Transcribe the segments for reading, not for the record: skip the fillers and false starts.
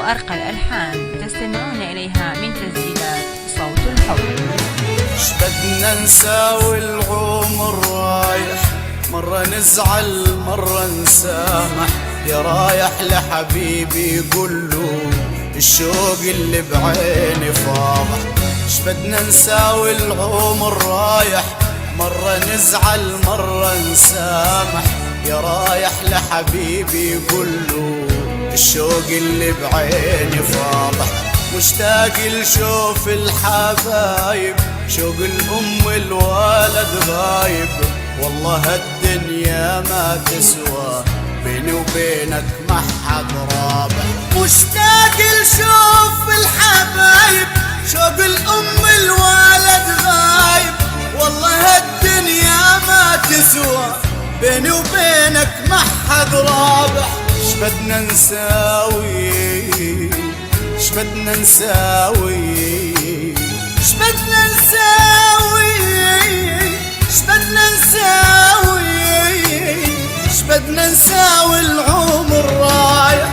وأرقى الألحان تستمعون إليها من تسجيلات صوت الحب. شبدنا نساوي العمر رايح، مرة نزعل مرة نسامح، يا رايح لحبيبي قوله الشوق اللي بعيني فاضح. شبدنا نساوي العمر رايح، مرة نزعل مرة نسامح، يا رايح لحبيبي قوله الشوق اللي بعيني فاضح. مشتاق لشوف الحبايب، شوق الأم الولد غايب، والله هالدنيا ما تسوى بيني وبينك ما حد رابح. مشتاق لشوف الحبايب، شوق الأم الولد غايب، والله هالدنيا ما تسوى بيني وبينك ما حد رابح. شبدنا نساوي، شبدنا نساوي، شبدنا نساوي، شبدنا نساوي، شبدنا نساوي العمر رايح.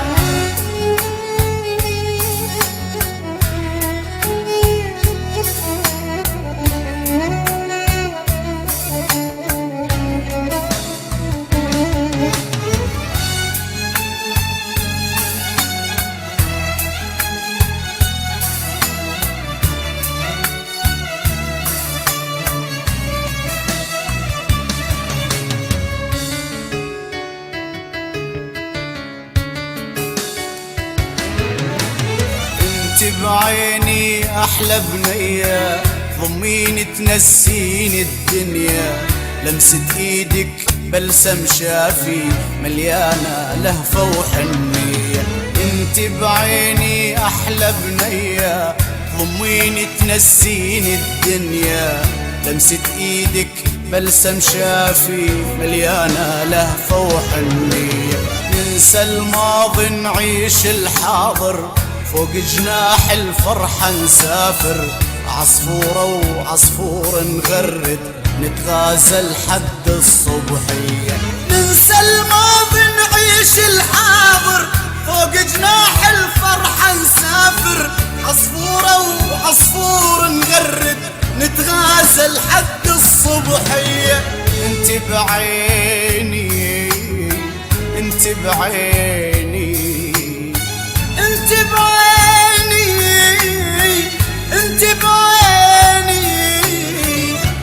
بعيني أحلى بنية، ضميني تنسيني الدنيا، لمسة إيدك بلسم شافي مليانة لهفة وحنية. انت بعيني أحلى بنية، ضميني تنسيني الدنيا، لمسة إيدك بلسم شافي مليانة لهفة وحنية. ننسى الماضي نعيش الحاضر، فوق جناح الفرحة نسافر، عصفورة وعصفور نغرد نتغازل حد الصبحية. ننسى الماضي نعيش الحاضر، فوق جناح الفرحة نسافر، عصفورة وعصفور نغرد نتغازل حد الصبحية. انت بعيني، انت بعيني، انت بعيني، انت بعيني،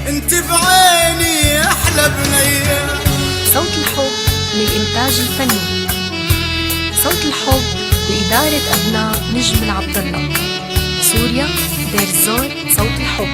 انت بعيني احلى بنية. صوت الحب للإنتاج الفني، صوت الحب بإدارة أبناء نجم العبد الله، سوريا، دير الزور. صوت الحب.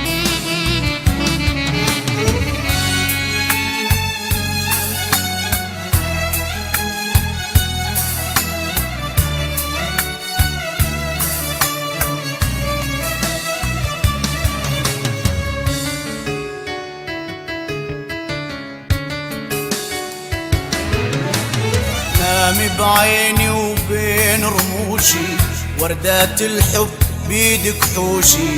نامي بعيني وبين رموشي، وردات الحب بيدك حوشي،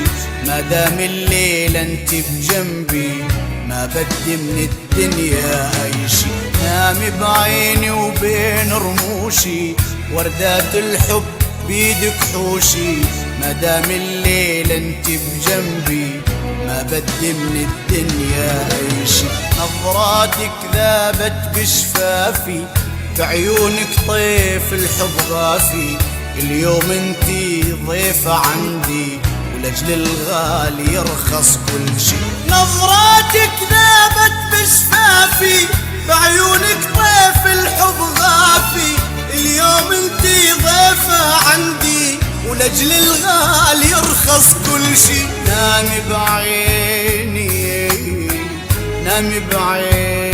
ما دام الليل انت بجنبي ما بدي من الدنيا اي شي. نامي بعيني وبين رموشي، وردات الحب بيدك حوشي، ما دام الليل انت بجنبي ما بدي من الدنيا اي شي. نظراتك ذابت بشفافي، بعيونك طيف الحب غافي، اليوم انتي ضيفة عندي، ولأجل الغالي يرخص كل شي. نظراتك ذابت بشفافي، بعيونك طيف الحب غافي، اليوم انتي ضيفة عندي، ولأجل الغالي يرخص كل شي. نامي بعيني، نامي بعيني،